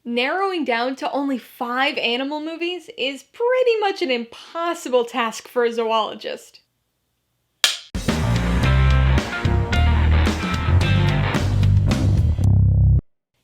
Narrowing down to only 5 animal movies is pretty much an impossible task for a zoologist.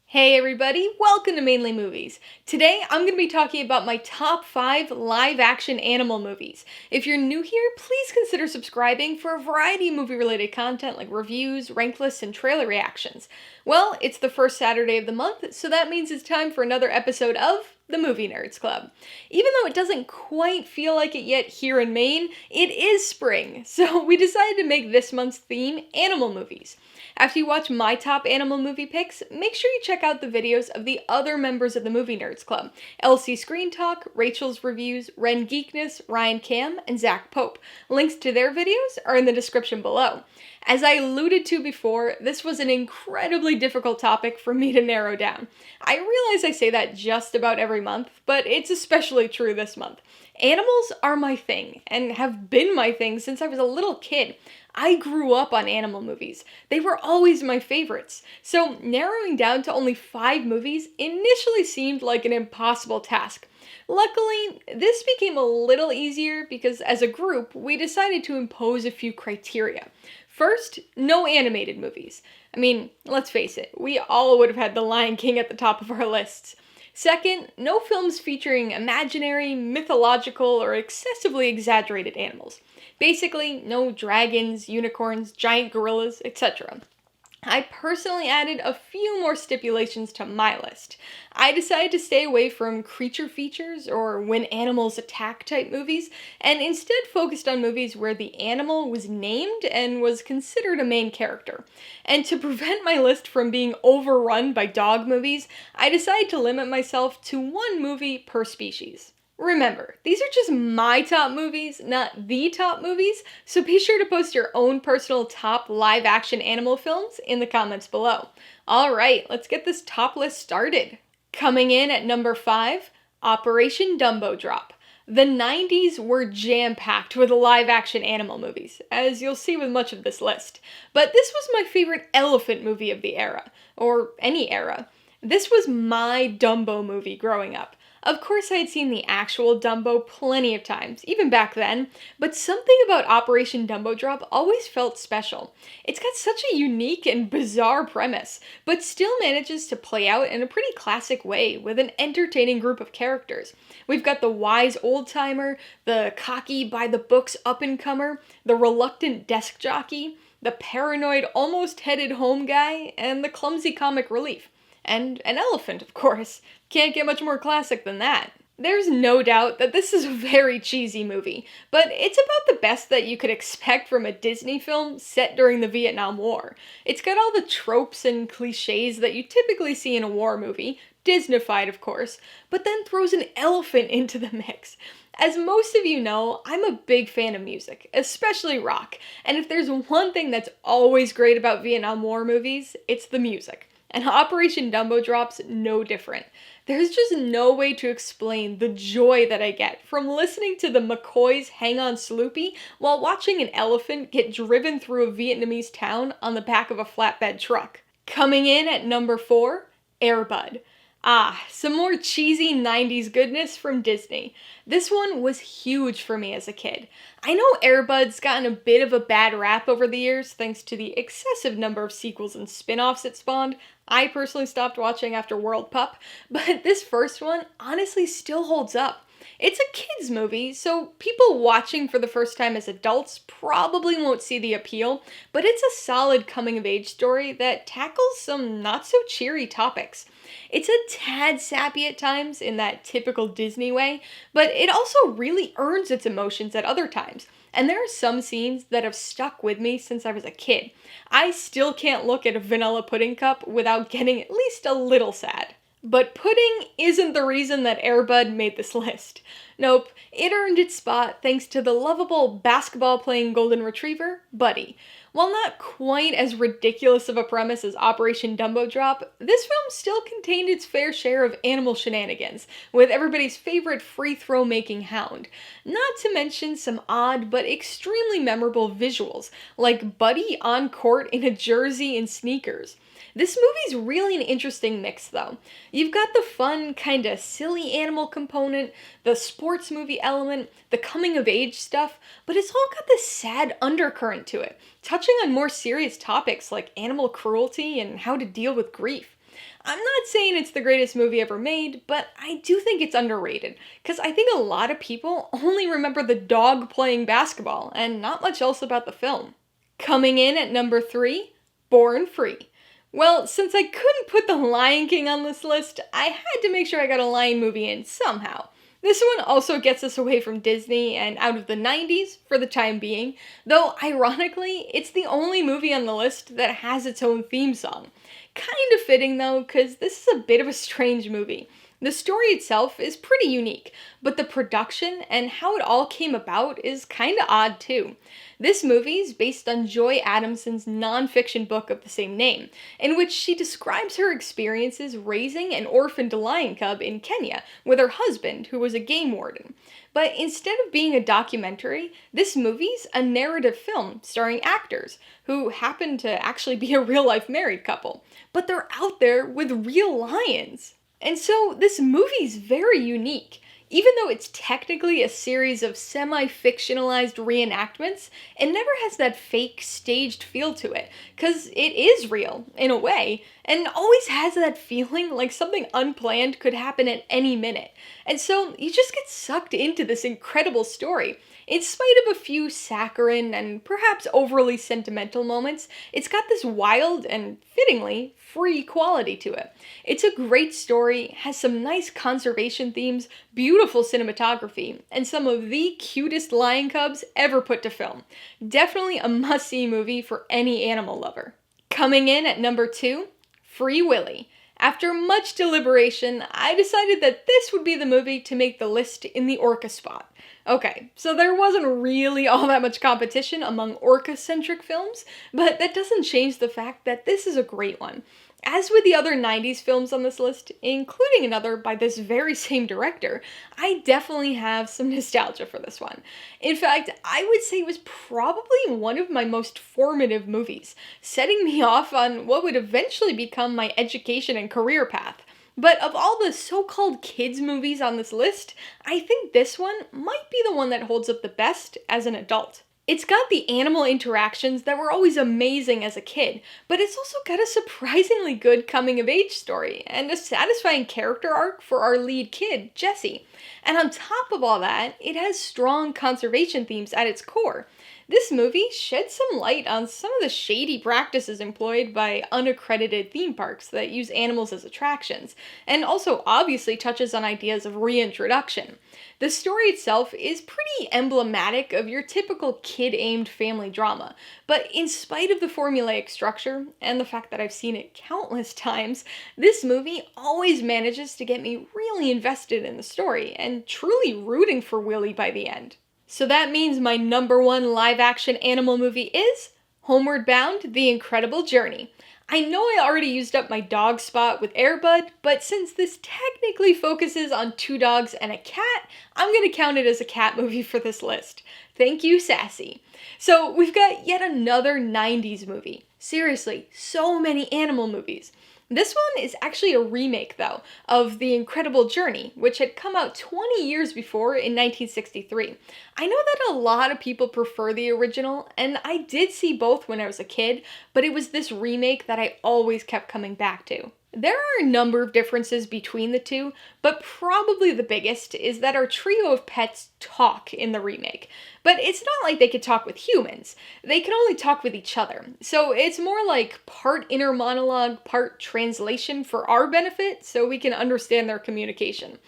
Hey everybody, welcome to Mainely Movies. Today I'm going to be talking about my top 5 live-action animal movies. If you're new here, please consider subscribing for a variety of movie-related content like reviews, rank lists, and trailer reactions. Well, it's the first Saturday of the month, so that means it's time for another episode of the Movie Nerds Club. Even though it doesn't quite feel like it yet here in Maine, it is spring, so we decided to make this month's theme animal movies. After you watch my top animal movie picks, make sure you check out the videos of the other members of the Movie Nerds Club: Elsie Screen Talk, Rachel's Reviews, Ren Geekness, Ryan Cam, and Zach Pope. Links to their videos are in the description below. As I alluded to before, this was an incredibly difficult topic for me to narrow down. I realize I say that just about every month, but it's especially true this month. Animals are my thing, and have been my thing since I was a little kid. I grew up on animal movies. They were always my favorites. So narrowing down to only 5 movies initially seemed like an impossible task. Luckily, this became a little easier because as a group, we decided to impose a few criteria. First, no animated movies. I mean, let's face it, we all would have had The Lion King at the top of our lists. Second, no films featuring imaginary, mythological, or excessively exaggerated animals. Basically, no dragons, unicorns, giant gorillas, etc. I personally added a few more stipulations to my list. I decided to stay away from creature features or when animals attack type movies, and instead focused on movies where the animal was named and was considered a main character. And to prevent my list from being overrun by dog movies, I decided to limit myself to 1 movie per species. Remember, these are just my top movies, not the top movies, so be sure to post your own personal top live-action animal films in the comments below. Alright, let's get this top list started. Coming in at number 5, Operation Dumbo Drop. The 90s were jam-packed with live-action animal movies, as you'll see with much of this list. But this was my favorite elephant movie of the era, or any era. This was my Dumbo movie growing up. Of course, I had seen the actual Dumbo plenty of times, even back then, but something about Operation Dumbo Drop always felt special. It's got such a unique and bizarre premise, but still manages to play out in a pretty classic way with an entertaining group of characters. We've got the wise old-timer, the cocky by-the-books up-and-comer, the reluctant desk jockey, the paranoid almost-headed home guy, and the clumsy comic relief. And an elephant, of course. Can't get much more classic than that. There's no doubt that this is a very cheesy movie, but it's about the best that you could expect from a Disney film set during the Vietnam War. It's got all the tropes and cliches that you typically see in a war movie, Disneyfied of course, but then throws an elephant into the mix. As most of you know, I'm a big fan of music, especially rock, and if there's one thing that's always great about Vietnam War movies, it's the music. And Operation Dumbo Drop's no different. There's just no way to explain the joy that I get from listening to the McCoys Hang On Sloopy while watching an elephant get driven through a Vietnamese town on the back of a flatbed truck. Coming in at number 4, Air Bud. Some more cheesy 90s goodness from Disney. This one was huge for me as a kid. I know Air Bud's gotten a bit of a bad rap over the years thanks to the excessive number of sequels and spin-offs it spawned. I personally stopped watching after World Pup, but this first one honestly still holds up. It's a kids movie, so people watching for the first time as adults probably won't see the appeal, but it's a solid coming-of-age story that tackles some not-so-cheery topics. It's a tad sappy at times in that typical Disney way, but it also really earns its emotions at other times. And there are some scenes that have stuck with me since I was a kid. I still can't look at a vanilla pudding cup without getting at least a little sad. But pudding isn't the reason that Air Bud made this list. Nope, it earned its spot thanks to the lovable basketball-playing golden retriever, Buddy. While not quite as ridiculous of a premise as Operation Dumbo Drop, this film still contained its fair share of animal shenanigans, with everybody's favorite free-throw-making hound. Not to mention some odd but extremely memorable visuals, like Buddy on court in a jersey and sneakers. This movie's really an interesting mix, though. You've got the fun, kinda silly animal component, the sports movie element, the coming of age stuff, but it's all got this sad undercurrent to it, touching on more serious topics like animal cruelty and how to deal with grief. I'm not saying it's the greatest movie ever made, but I do think it's underrated, because I think a lot of people only remember the dog playing basketball and not much else about the film. Coming in at number 3, Born Free. Well, since I couldn't put The Lion King on this list, I had to make sure I got a lion movie in somehow. This one also gets us away from Disney and out of the 90s for the time being, though ironically, it's the only movie on the list that has its own theme song. Kind of fitting though, because this is a bit of a strange movie. The story itself is pretty unique, but the production and how it all came about is kinda odd too. This movie's based on Joy Adamson's nonfiction book of the same name, in which she describes her experiences raising an orphaned lion cub in Kenya with her husband, who was a game warden. But instead of being a documentary, this movie's a narrative film starring actors, who happen to actually be a real-life married couple, but they're out there with real lions. And so this movie's very unique. Even though it's technically a series of semi-fictionalized reenactments, it never has that fake, staged feel to it, because it is real, in a way, and always has that feeling like something unplanned could happen at any minute. And so you just get sucked into this incredible story. In spite of a few saccharine and perhaps overly sentimental moments, it's got this wild and, fittingly, free quality to it. It's a great story, has some nice conservation themes, beautiful cinematography, and some of the cutest lion cubs ever put to film. Definitely a must-see movie for any animal lover. Coming in at number 2, Free Willy. After much deliberation, I decided that this would be the movie to make the list in the orca spot. Okay, so there wasn't really all that much competition among orca-centric films, but that doesn't change the fact that this is a great one. As with the other 90s films on this list, including another by this very same director, I definitely have some nostalgia for this one. In fact, I would say it was probably one of my most formative movies, setting me off on what would eventually become my education and career path. But of all the so-called kids movies on this list, I think this one might be the one that holds up the best as an adult. It's got the animal interactions that were always amazing as a kid, but it's also got a surprisingly good coming-of-age story, and a satisfying character arc for our lead kid, Jessie. And on top of all that, it has strong conservation themes at its core. This movie sheds some light on some of the shady practices employed by unaccredited theme parks that use animals as attractions, and also obviously touches on ideas of reintroduction. The story itself is pretty emblematic of your typical kid-aimed family drama, but in spite of the formulaic structure, and the fact that I've seen it countless times, this movie always manages to get me really invested in the story, and truly rooting for Willy by the end. So that means my number 1 live-action animal movie is Homeward Bound: The Incredible Journey. I know I already used up my dog spot with Air Bud, but since this technically focuses on 2 dogs and a cat, I'm gonna count it as a cat movie for this list. Thank you, Sassy. So we've got yet another 90s movie. Seriously, so many animal movies. This one is actually a remake, though, of The Incredible Journey, which had come out 20 years before in 1963. I know that a lot of people prefer the original, and I did see both when I was a kid, but it was this remake that I always kept coming back to. There are a number of differences between the two, but probably the biggest is that our trio of pets talk in the remake. But it's not like they could talk with humans. They can only talk with each other. So it's more like part inner monologue, part translation for our benefit, so we can understand their communication.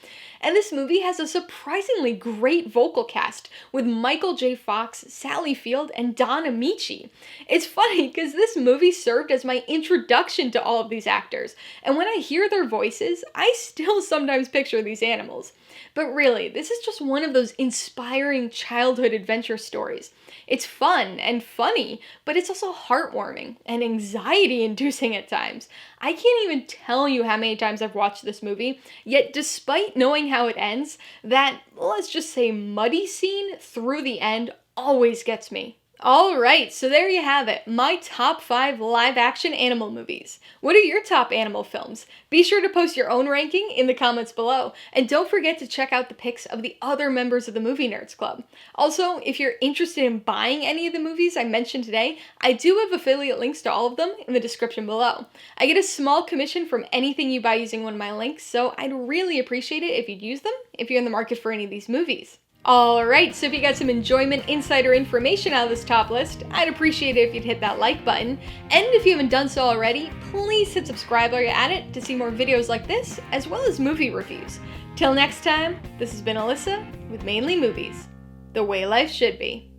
And this movie has a surprisingly great vocal cast with Michael J. Fox, Sally Field, and Don Amici. It's funny because this movie served as my introduction to all of these actors, and when I hear their voices, I still sometimes picture these animals. But really, this is just one of those inspiring childhood adventure stories. It's fun and funny, but it's also heartwarming and anxiety-inducing at times. I can't even tell you how many times I've watched this movie, yet despite knowing how it ends, that, let's just say, muddy scene through the end always gets me. Alright, so there you have it, my top 5 live action animal movies. What are your top animal films? Be sure to post your own ranking in the comments below, and don't forget to check out the pics of the other members of the Movie Nerds Club. Also, if you're interested in buying any of the movies I mentioned today, I do have affiliate links to all of them in the description below. I get a small commission from anything you buy using one of my links, so I'd really appreciate it if you'd use them if you're in the market for any of these movies. Alright, so if you got some enjoyment, insider information out of this top list, I'd appreciate it if you'd hit that like button. And if you haven't done so already, please hit subscribe while you're at it to see more videos like this, as well as movie reviews. Till next time, this has been Alyssa with Mainly Movies, the way life should be.